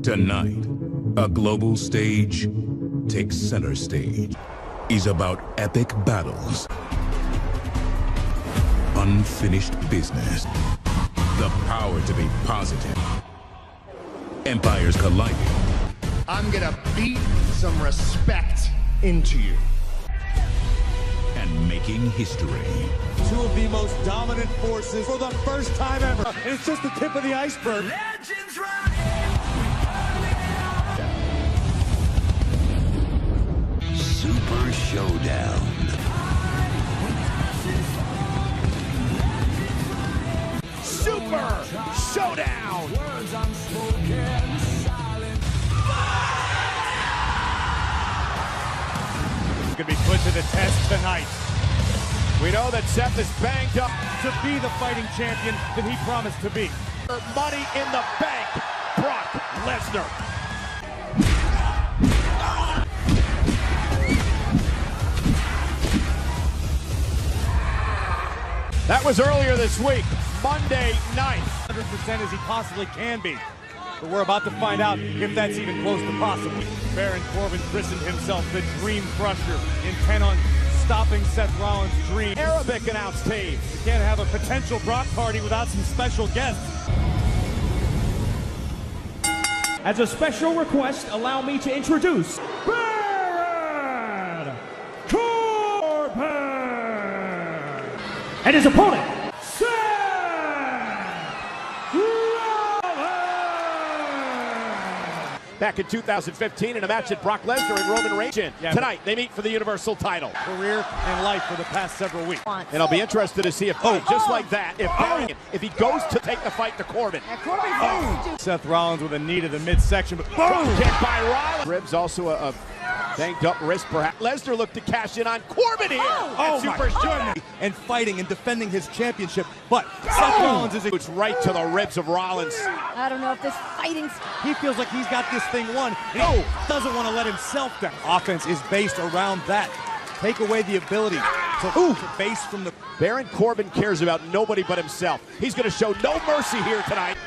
Tonight, a global stage takes center stage. Is about epic battles, unfinished business, the power to be positive, empires colliding. I'm gonna beat some respect into you. And making history. Two of the most dominant forces for the first time ever. And it's just the tip of the iceberg. Legends running. Super Showdown. Super Showdown! Words unspoken, silent. Going to be put to the test tonight. We know that Seth is banged up. To be the fighting champion that he promised to be. Money in the bank, Brock Lesnar. That was earlier this week, Monday night. 100% as he possibly can be. But we're about to find out if that's even close to possible. Baron Corbin christened himself the Dream Crusher, intent on stopping Seth Rollins' dream. Arabic announce team. You can't have a potential Brock party without some special guests. As a special request, allow me to introduce Baron Corbin and his opponent, Seth Rollins. Back in 2015 in a match that Brock Lesnar and Roman Reigns in. Tonight, they meet for the Universal title. Career and life for the past several weeks. And I'll be interested to see if, just like that, if he goes to take the fight to Corbin. Seth Rollins with a knee to the midsection, but Kick by Rollins. Ribs also a banged up wrist, perhaps. Lesnar looked to cash in on Corbin here. Super Showdown. and fighting and defending his championship. But Seth Rollins is It's right to the ribs of Rollins. I don't know if this fighting. he feels like he's got this thing won. He doesn't want to let himself down. Offense is based around that. Take away the ability to base from the. Baron Corbin cares about nobody but himself. He's going to show no mercy here tonight.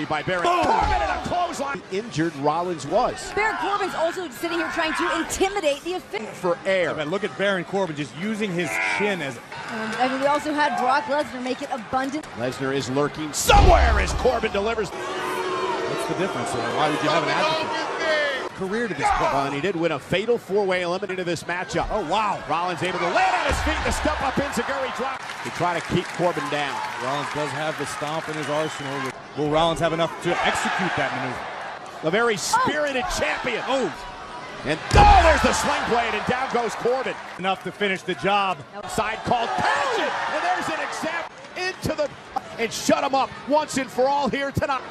By Baron Corbin and a clothesline. Injured Rollins was. Baron Corbin's also sitting here trying to intimidate the official. For air. But look at Baron Corbin just using his chin as. I mean, we also had Brock Lesnar make it abundant. Lesnar is lurking somewhere as Corbin delivers. What's the difference? Why would you have an advocate? Career to this point. And he did win a fatal four-way eliminator this matchup. Oh, wow. Rollins able to land on his feet to step up in Zaguri drop. They try to keep Corbin down. Rollins does have the stomp in his arsenal. Will Rollins have enough to execute that maneuver? A very spirited champion. And there's the sling blade, and down goes Corbin. Enough to finish the job. Side called passion, and there's an example into the and shut him up once and for all here tonight.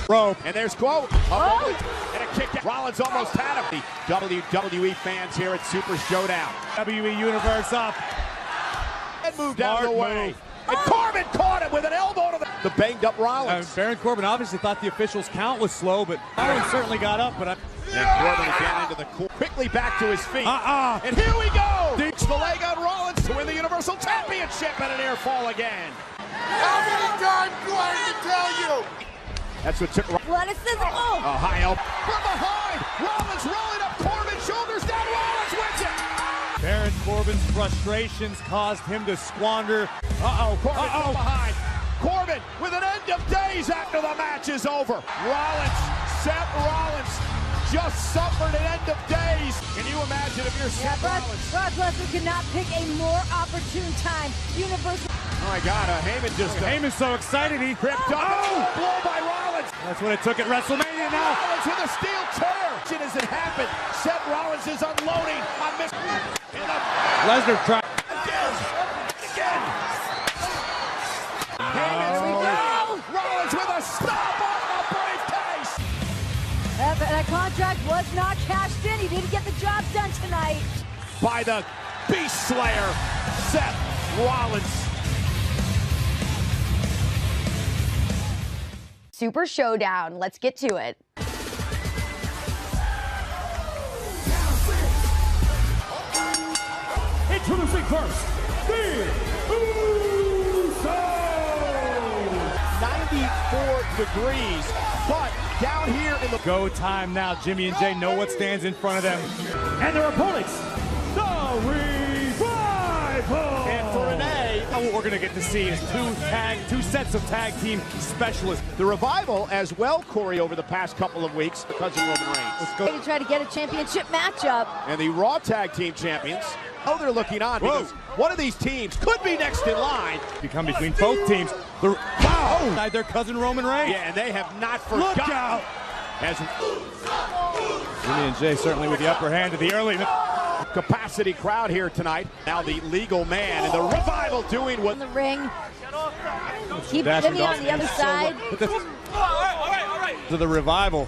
Rope. And there's quote and a kick. Rollins almost had him. The WWE fans here at Super Showdown. WWE Universe up. And moved out of the way. Move. And Corbin caught him with an elbow to the banged up Rollins. Baron Corbin obviously thought the official's count was slow, but Rollins certainly got up. But and Corbin again into the corner. Quickly back to his feet. And here we go. Deeps the leg on Rollins to win the Universal Championship and an air fall again. How many times do I have to tell you? That's what took Athleticism. a high elbow from behind. Rollins rolling up Corbin, shoulders down. Rollins wins it. Baron Corbin's frustrations caused him to squander. Corbin from behind. Corbin with an end of days after the match is over. Seth Rollins just suffered an end of days. Can you imagine if you're Seth Rollins? Brock Lesnar could not pick a more opportune time. Universal. Oh my God, Heyman just Heyman's so excited he tripped up. Blow by Rollins. That's what it took at WrestleMania now. Rollins with a steel chair. As it happened, Seth Rollins is unloading on Miss. Lesnar tried. Again. Rollins with a stop on the briefcase. That contract was not cashed in. He didn't get the job done tonight. By the Beast Slayer, Seth Rollins. Super Showdown. Let's get to it. Introducing first, the Usos. 94 degrees, but down here in the Go time now. Jimmy and Jay know what stands in front of them. And their opponents, the Revival. and for Renee, What we're going to get to see is two sets of tag team specialists. the Revival as well, Corey, over the past couple of weeks, because of Roman Reigns. Let's go. To try to get a championship matchup. And the Raw Tag Team Champions, oh, they're looking on because one of these teams could be next in line. You come between both teams. Wow! Their cousin Roman Reigns. Yeah, and they have not forgotten. Look out! As Jimmy and Jay certainly with the upper hand to the early. capacity crowd here tonight. Now the legal man and the Revival doing what In the ring. Keep Dashing Jimmy on Dawson the other is so side. To the Revival.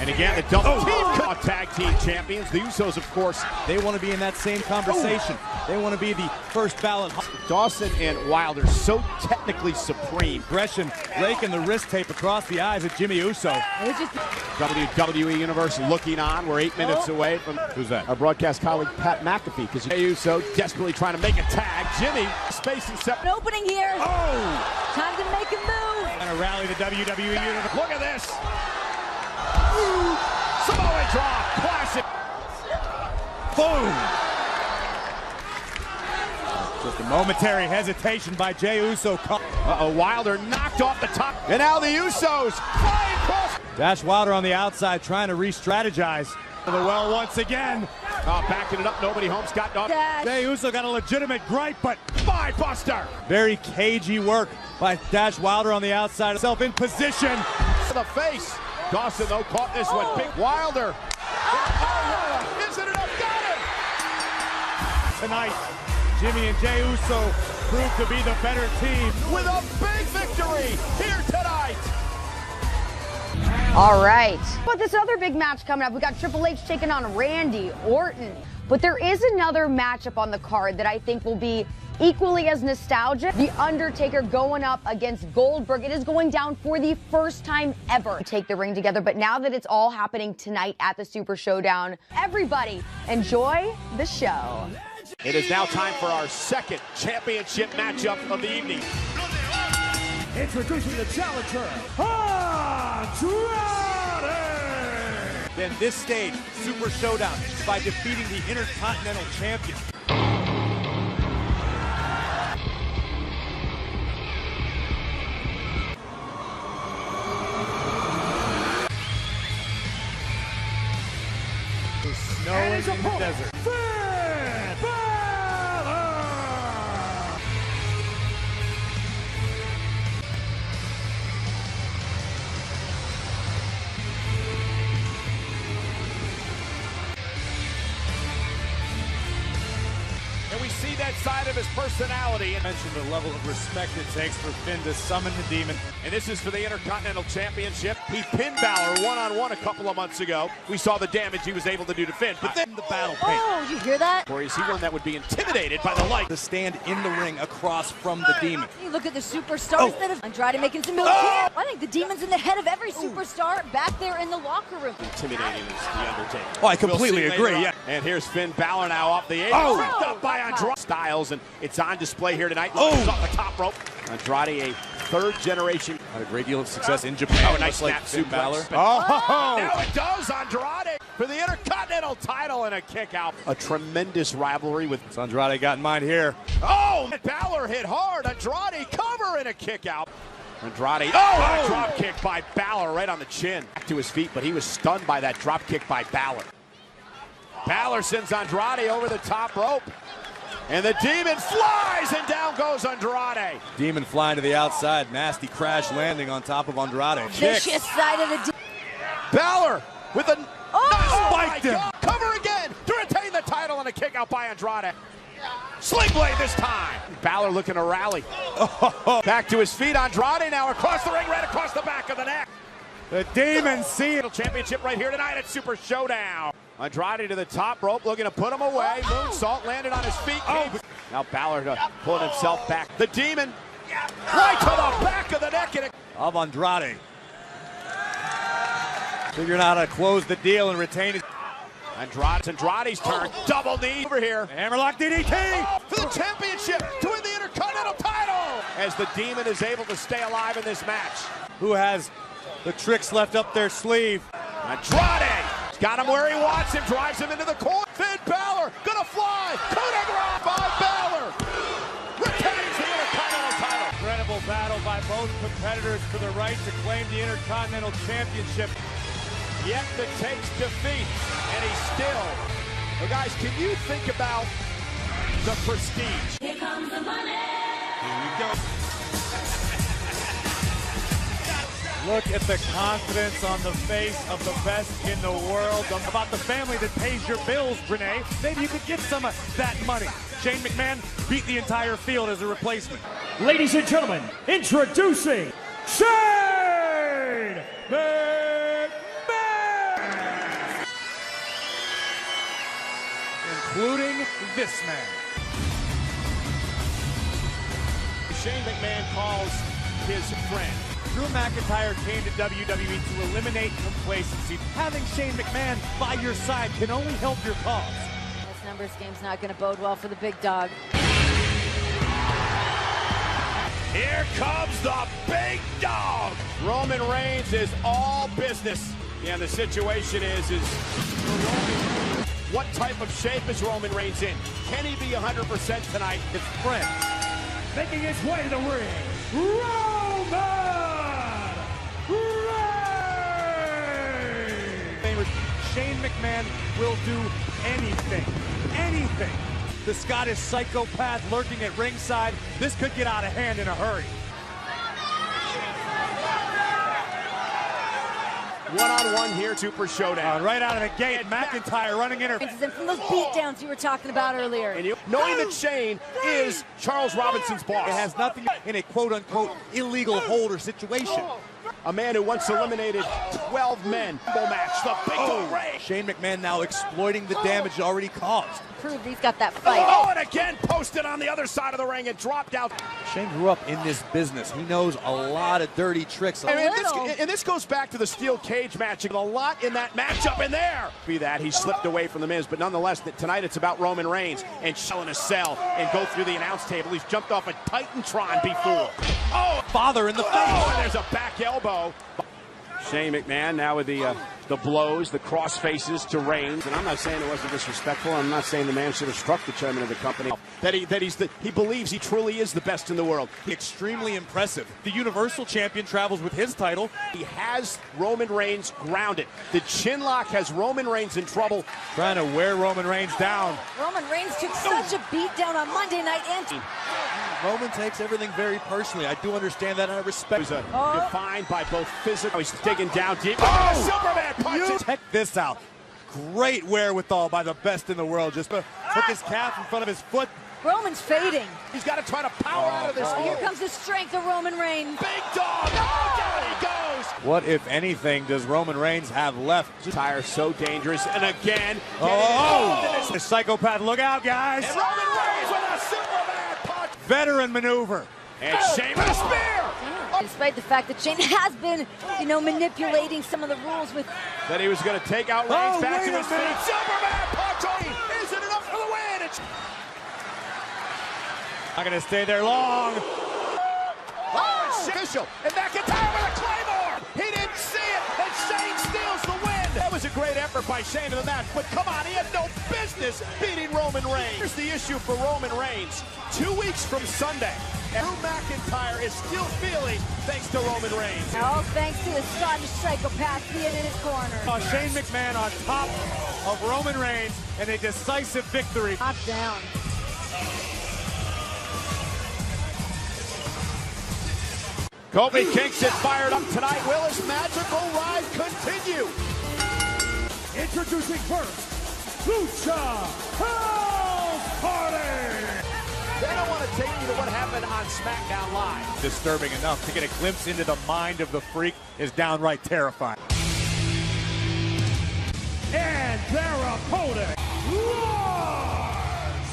And again, the double team tag team champions. The Usos, of course. They want to be in that same conversation. They want to be the first ballot. Dawson and Wilder so technically supreme. Aggression, raking the wrist tape across the eyes of Jimmy Uso. It was just WWE Universe looking on. We're 8 minutes away from Who's that? our broadcast colleague Pat McAfee, because Jey Uso desperately trying to make a tag. Jimmy space and set. an opening here. Oh! Time to make a move. And a rally the WWE Universe. Look at this. Samoa drop, classic. Boom! Just a momentary hesitation by Jey Uso. Uh-oh, Wilder knocked off the top. And now the Usos flying across. Dash Wilder on the outside trying to re-strategize. To the well once again. Backing it up, nobody home's got done. Dash. Jey Uso got a legitimate gripe, but Spine buster. very cagey work by Dash Wilder on the outside. Himself in position. To the face. Dawson, though, caught this one. Big Wilder. Isn't enough? Got him. Tonight, Jimmy and Jey Uso proved to be the better team. With a big victory here tonight. All right. But this other big match coming up, we got Triple H taking on Randy Orton. But there is another matchup on the card that I think will be equally as nostalgic. The Undertaker going up against Goldberg. It is going down for the first time ever to take the ring together. But now that it's all happening tonight at the Super Showdown, everybody enjoy the show. It is now time for our second championship matchup of the evening. Introducing the challenger, Andrade. Then this stage, Super Showdown, by defeating the Intercontinental Champion. Snowing in the desert. Finn Balor. And we see that side of his personality. And Mentioned the level of respect it takes for Finn to summon the demon. this is for the Intercontinental Championship. He pinned Balor one-on-one a couple of months ago. We saw the damage he was able to do to Finn. But then The battle paint. Oh, did you hear that? or is he one that would be intimidated by the light? To stand in the ring across from the demon. You look at the superstars that have Andrade making some moves. I think the demon's in the head of every superstar back there in the locker room. Intimidating is the Undertaker. Oh, I completely We'll see agree, later yeah. on. And here's Finn Balor now off the apron. Oh! Tripped up by Andrade. Styles, and it's on display here tonight. Oh! He's off the top rope. Andrade, a third generation. Had a great deal of success in Japan. Oh, a nice much like snap Finn suplex. Balor. Now it does. Andrade for the Intercontinental title and a kick out. A tremendous rivalry with. So Andrade got in mind here. Oh! Balor hit hard. Andrade cover and a kick out. Andrade. Oh! A drop kick by Balor right on the chin. Back to his feet, but he was stunned by that drop kick by Balor. Balor sends Andrade over the top rope. And the demon flies, and down goes Andrade. Demon flying to the outside. Nasty crash landing on top of Andrade. Vicious side of the Balor with a Spiked him. God. Cover again to retain the title and a kick out by Andrade. Sling blade this time. Balor looking to rally. Back to his feet. Andrade now across the ring, right across the back of the neck. The demon seeing. Championship right here tonight at Super Showdown. Andrade to the top rope, looking to put him away. Moonsault landed on his feet. Now Balor pulling himself back. The demon right to the back of the neck. And Of Andrade. Figuring out how to close the deal and retain his. Andrade's turn. Double knee over here. Hammerlock DDT. For the championship to win the Intercontinental title. as the Demon is able to stay alive in this match. Who has the tricks left up their sleeve? Andrade got him where he wants him, drives him into the corner. Finn Balor gonna fly. Coup de grace by Balor. Retains the Intercontinental title. Incredible battle by both competitors for the right to claim the Intercontinental Championship. Yet that takes defeat, and he's still. Well, guys, can you think about the prestige? Here comes the money. Here we go. Look at the confidence on the face of the best in the world. About the family that pays your bills, Renee. Maybe you could get some of that money. Shane McMahon beat the entire field as a replacement. Ladies and gentlemen, introducing Shane McMahon! Including this man. Shane McMahon calls his friend. Drew McIntyre came to WWE to eliminate complacency. Having Shane McMahon by your side can only help your cause. This numbers game's not going to bode well for the big dog. Here comes the big dog. Roman Reigns is all business. Yeah, and the situation is what type of shape is Roman Reigns in? Can he be 100% tonight? His friend. Making his way to the ring, Roman Reigns! Shane McMahon will do anything. Anything. The Scottish psychopath lurking at ringside. This could get out of hand in a hurry. One-on-one here, Super Showdown. Right out of the gate, McIntyre running in her. From those beatdowns you were talking about earlier. And knowing that Shane is Charles Robinson's boss. It has nothing in a quote-unquote illegal hold or situation. A man who once eliminated 12 men. Match, the big dog Reigns. Shane McMahon now exploiting the damage already caused. Prove he's got that fight. Oh, and again posted on the other side of the ring and dropped out. Shane grew up in this business. He knows a lot of dirty tricks. And this goes back to the steel cage match. A lot in that matchup in there. Be that he slipped away from the Miz, but nonetheless, tonight it's about Roman Reigns and selling a cell and go through the announce table. He's jumped off a Titantron before. Oh, father in the face. Oh, and there's a back elbow. Shane McMahon now with the blows, the cross faces to Reigns. And I'm not saying it wasn't disrespectful. I'm not saying the man should have struck the chairman of the company. He believes he truly is the best in the world. Extremely impressive. The Universal Champion travels with his title. He has Roman Reigns grounded. The chin lock has Roman Reigns in trouble. Trying to wear Roman Reigns down. Roman Reigns took such a beat down on Monday night. Roman takes everything very personally. I do understand that, and I respect it. Defined by both physical. He's digging down deep. Oh, Superman punches. Check this out. Great wherewithal by the best in the world. Just took his calf in front of his foot. Roman's fading. He's got to try to power out of this hole. Here comes the strength of Roman Reigns. Big dog. Oh, down he goes. What, if anything, does Roman Reigns have left? Tire so dangerous. And again. The psychopath. Look out, guys. And Roman Reigns with a Superman punch. Veteran maneuver. And Shane with a spear. Despite the fact that Shane has been, manipulating some of the rules with... That he was going to take out Reigns back to his feet. Superman punch. Isn't enough for the win. It's not going to stay there long. Official. And McIntyre with a Claymore. He didn't see it. And Shane steals the win. That was a great effort by Shane in the match. But come on, he had no business beating Roman Reigns. Here's the issue for Roman Reigns. 2 weeks from Sunday. And Drew McIntyre is still feeling thanks to Roman Reigns. All thanks to the Scottish psychopath being in his corner. Shane McMahon on top of Roman Reigns and a decisive victory. Knocked down. Kofi Kingston fired up tonight. Will his magical ride continue? Introducing first, Lucha House Party! They don't want to take you to what happened on SmackDown Live. Disturbing enough to get a glimpse into the mind of the freak is downright terrifying. And their opponent, Lars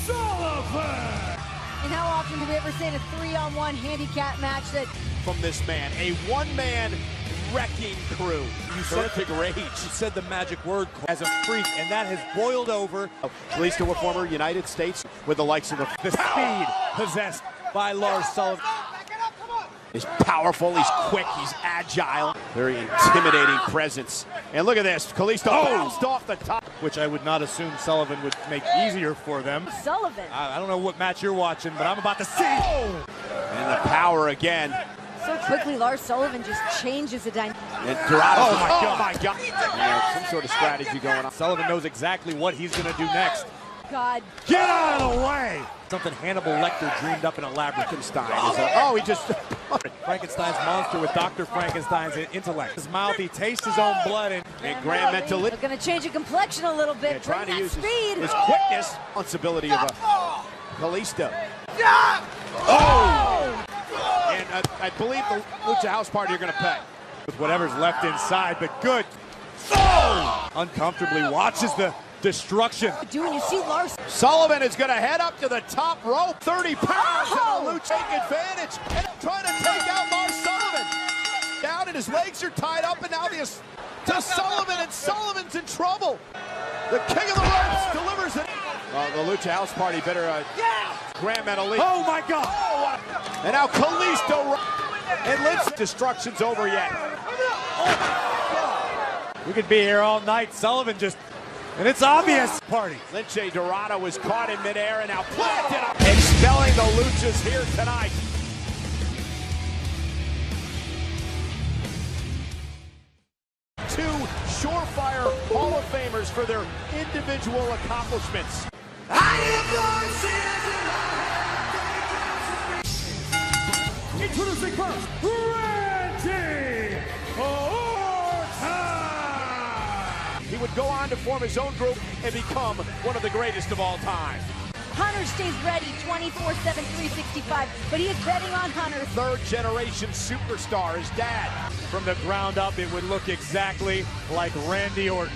Sullivan! And how often do we ever see in a 3-on-1 handicap match that... From this man, a one-man wrecking crew. You said rage. You said the magic word as a freak, and that has boiled over. At least to a former United States with the likes of the speed possessed by Lars Sullivan. He's powerful, he's quick, he's agile. Very intimidating presence. And look at this, Kalisto bounced off the top. Which I would not assume Sullivan would make easier for them. Sullivan. I don't know what match you're watching, but I'm about to see. And the power again. So quickly, Lars Sullivan just changes the dynamic. And Dorado. Oh my God. Yeah, some sort of strategy going on. Sullivan knows exactly what he's going to do next. God. Get out of the way! Something Hannibal Lecter dreamed up in a labyrinth. He just... Frankenstein's monster with Dr. Frankenstein's intellect. His mouth, he tastes his own blood. And Graham meant to They're going to change the complexion a little bit. trying to use speed. his quickness, responsibility of Kalisto. And I believe the Lucha House Party are going to pay. With whatever's left inside, but good. Uncomfortably watches the destruction. Doing, you see Lars. Sullivan is going to head up to the top rope. 30 pounds and the Lucha take advantage. And trying to take out Lars Sullivan. Down and his legs are tied up and now to Sullivan, and Sullivan's in trouble. The king of the ropes delivers it. The Lucha House Party better Graham Metalik. Oh my God! And now Kalisto. And Lynch's destruction's over yet. We could be here all night. Sullivan just, and it's obvious. Party. Lince Dorado was caught in midair and now planted up. Expelling the Luchas here tonight. Two surefire Hall of Famers for their individual accomplishments. Introducing first, Randy Orton! He would go on to form his own group and become one of the greatest of all time. Hunter stays ready 24/7, 365, but he is betting on Hunter. Third generation superstar, his dad. From the ground up, it would look exactly like Randy Orton.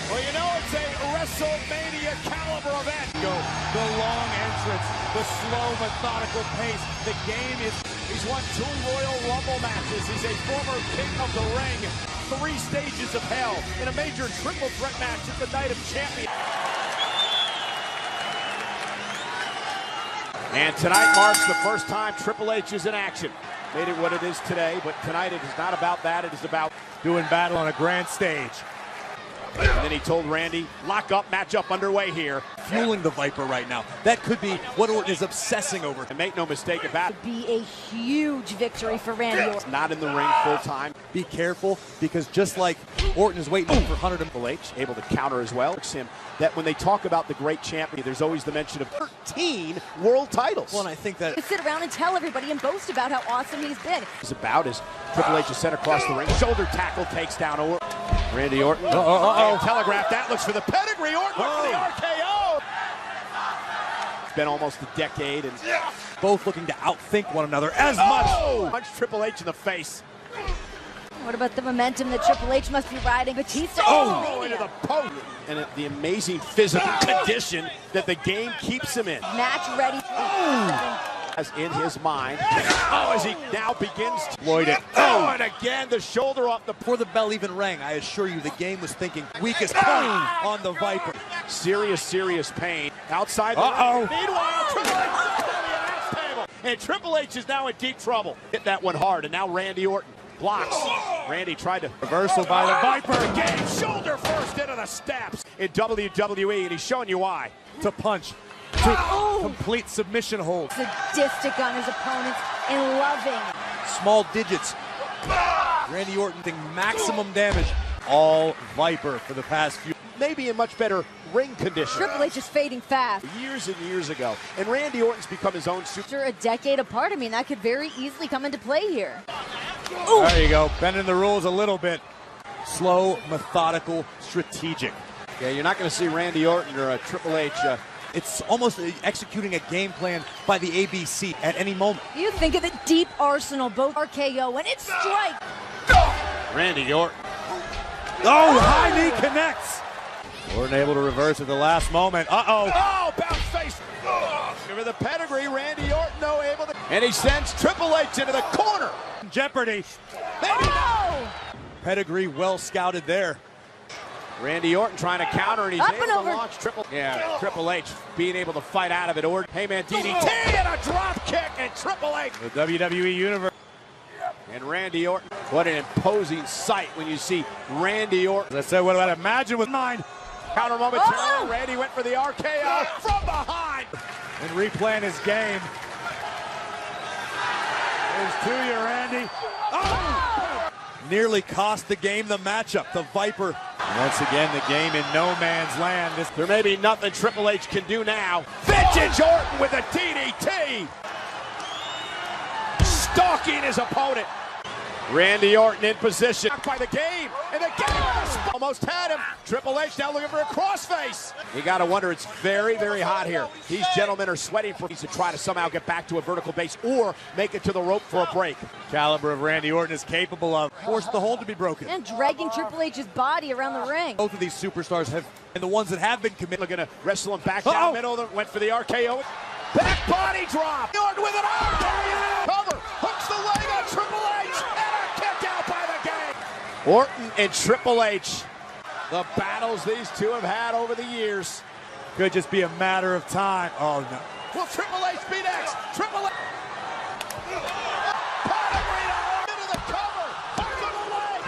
Well, you know, it's a WrestleMania caliber event. The long entrance, the slow, methodical pace. The game is... He's won 2 Royal Rumble matches. He's a former King of the Ring. 3 stages of hell in a major triple threat match at the Night of Champions. And tonight marks the first time Triple H is in action. Made it what it is today, but tonight it is not about that. It is about doing battle on a grand stage. And then he told Randy, lock up, match up underway here. Fueling the Viper right now. That could be what Orton is obsessing over. And make no mistake about it. Be a huge victory for Randy Orton. Not in the ring full time. Be careful, because just like Orton is waiting for Hunter to... Triple H able to counter as well. Him that when they talk about the great champion, there's always the mention of 13 world titles. Well, and I think that... To sit around and tell everybody and boast about how awesome he's been. It's about as Triple H is sent across the ring. Shoulder tackle takes down Randy Orton. Telegraph that, looks for the pedigree. Orton for the RKO. It's been almost a decade, and both looking to outthink one another as much. Punch Triple H in the face. What about the momentum that Triple H must be riding? Batista into the post. And the amazing physical condition that the game keeps him in. Match ready. As in his mind. As he now begins to exploit it. And again, the shoulder up. Before the bell even rang, I assure you the game was thinking weakest point on the Viper. Serious pain. Outside the ring. Meanwhile, Triple H is on the announce table. And Triple H is now in deep trouble. Hit that one hard, and now Randy Orton blocks. Randy tried to reversal by the Viper again. Shoulder first into the steps in WWE, and he's showing you why. To punch. To complete submission hold. Sadistic on his opponents and loving. Small digits. Randy Orton doing maximum damage. All Viper for the past few. Maybe in much better ring condition. Triple H is fading fast. Years and years ago. And Randy Orton's become his own super. After a decade apart, I mean, that could very easily come into play here. There you go. Bending the rules a little bit. Slow, methodical, strategic. Yeah, you're not going to see Randy Orton or Triple H. It's almost executing a game plan by the ABC at any moment. You think of the deep arsenal, both RKO, and it's strike. Randy Orton. Oh, high knee connects. Orton able to reverse at the last moment. Uh-oh. Oh, bounce face. Over the pedigree, Randy Orton, though, able to. And he sends Triple H into the corner. Jeopardy. Maybe Pedigree well scouted there. Randy Orton trying to counter, and he's Up able and to over. launch Triple H being able to fight out of it. Orton, hey man, DDT and a drop kick, and Triple H. The WWE Universe. And Randy Orton, what an imposing sight when you see Randy Orton. As I said, what I'd imagine with mine. Counter momentarily, Randy went for the RKO from behind. And replaying his game. Here's to you, Randy. Oh! Nearly cost the game the matchup. The Viper. Once again, the game in no man's land. There may be nothing Triple H can do now. Vintage Orton with a DDT. Stalking his opponent. Randy Orton in position. By the game, and the game almost had him. Triple H now looking for a crossface. You got to wonder, it's very, very hot here. These gentlemen are sweating for to try to somehow get back to a vertical base or make it to the rope for a break. Caliber of Randy Orton is capable of. Forced the hold to be broken. And dragging Triple H's body around the ring. Both of these superstars have, and the ones that have been committed. Looking to wrestle him back down middle. Went for the RKO. Back body drop. Orton with an RKO. Cover. Hooks the leg on Triple H. And a kick out by the game. Orton and Triple H. The battles these two have had over the years. Could just be a matter of time. Oh, no. Will Triple H be next? Triple H. Into the cover. Back to the leg.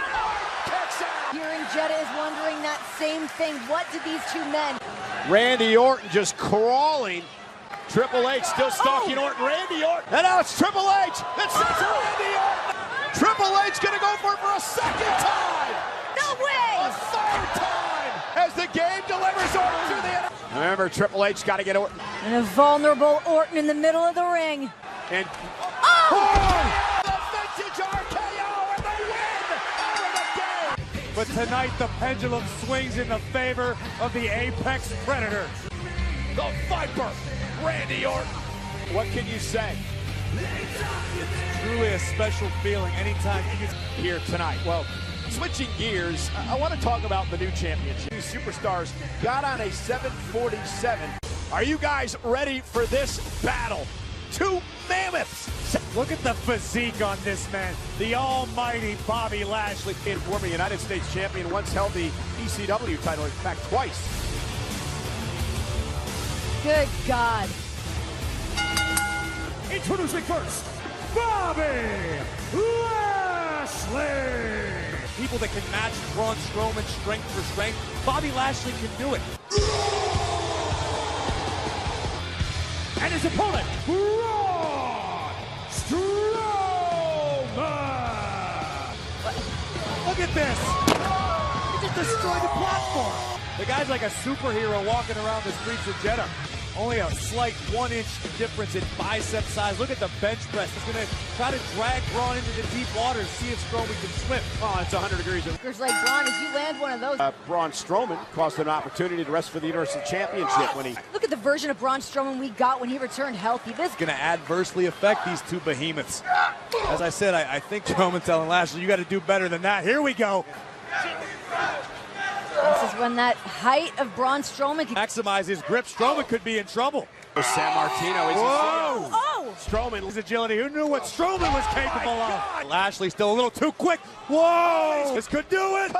Kicks out. Here in Jeddah is wondering that same thing. What did these two men? Randy Orton just crawling. Triple H still stalking Orton. Randy Orton. And now it's Triple H. It's Randy Orton. Triple H going to go for it for a second time. No way! A third time as the game delivers Orton to the end. Remember, Triple H got to get Orton. And a vulnerable Orton in the middle of the ring. And the vintage RKO and the win over the game. But tonight the pendulum swings in the favor of the Apex Predator. The Viper, Randy Orton. What can you say? It's truly a special feeling anytime you get Here tonight. Well, switching gears, I want to talk about the new championship. These superstars got on a 747. Are you guys ready for this battle? Two mammoths. Look at the physique on this man. The almighty Bobby Lashley. Former United States champion, once held the ECW title, in fact, twice. Good God. Introducing first, Bobby Lashley. People that can match Braun Strowman strength for strength. Bobby Lashley can do it. And his opponent, Braun Strowman. Look at this. He just destroyed the platform. The guy's like a superhero walking around the streets of Jeddah. Only a slight 1-inch difference in bicep size. Look at the bench press. He's going to try to drag Braun into the deep waters, see if Strowman can swim. Oh, it's 100 degrees. There's like Braun, as you land one of those. Braun Strowman cost an opportunity to wrestle for the Universal Championship when he... Look at the version of Braun Strowman we got when he returned healthy. This Going to adversely affect these two behemoths. As I said, I think Strowman telling Lashley, you got to do better than that. Here we go. This is when that height of Braun Strowman can Maximize his grip. Strowman could be in trouble. San Martino is Oh! Strowman. His agility. Who knew what Strowman was capable of? Lashley still a little too quick. Whoa! This could do it.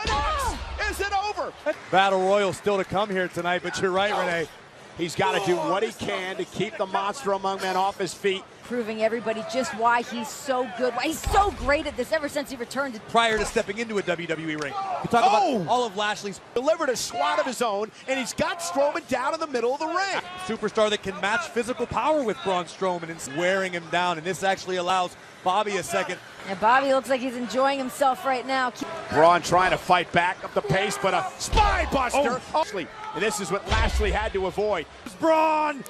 Is it over? Battle Royal still to come here tonight, but you're right, Renee. He's got to do what he can to keep the monster among men off his feet. proving everybody just why he's so good, why he's so great at this ever since he returned to prior to stepping into a WWE ring. We talk about all of Lashley's delivered a swat of his own, and he's got Strowman down in the middle of the ring. Superstar that can match physical power with Braun Strowman and wearing him down, and this actually allows Bobby a second. And Bobby looks like he's enjoying himself right now. Braun trying to fight back up the pace, but a spine buster. And this is what Lashley had to avoid. Braun!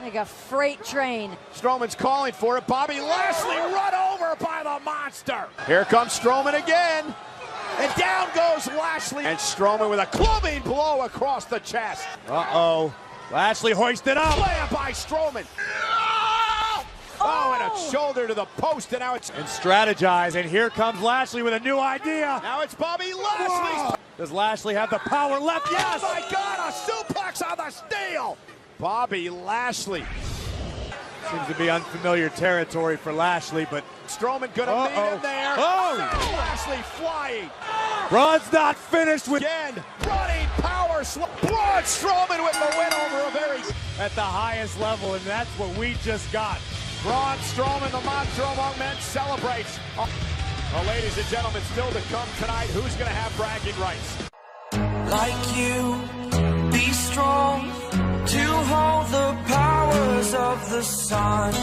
Like a freight train. Strowman's calling for it. Bobby Lashley run over by the monster. Here comes Strowman again. And down goes Lashley. And Strowman with a clubbing blow across the chest. Uh-oh. Lashley hoisted up. Slam by Strowman. Oh, and a shoulder to the post, and now it's... And strategize, and here comes Lashley with a new idea. Now it's Bobby Lashley. Does Lashley have the power left? Yes! Oh my God, a suplex on the steel! Bobby Lashley. Seems to be unfamiliar territory for Lashley, but Strowman gonna meet him there. Oh! Lashley flying. Braun's not finished with Again, running power slam. Braun Strowman with the win over a very... at the highest level, and that's what we just got. Braun Strowman, the monster among men, celebrates. Well, ladies and gentlemen, still to come tonight, who's going to have bragging rights? like you, be strong to hold the powers of the sun.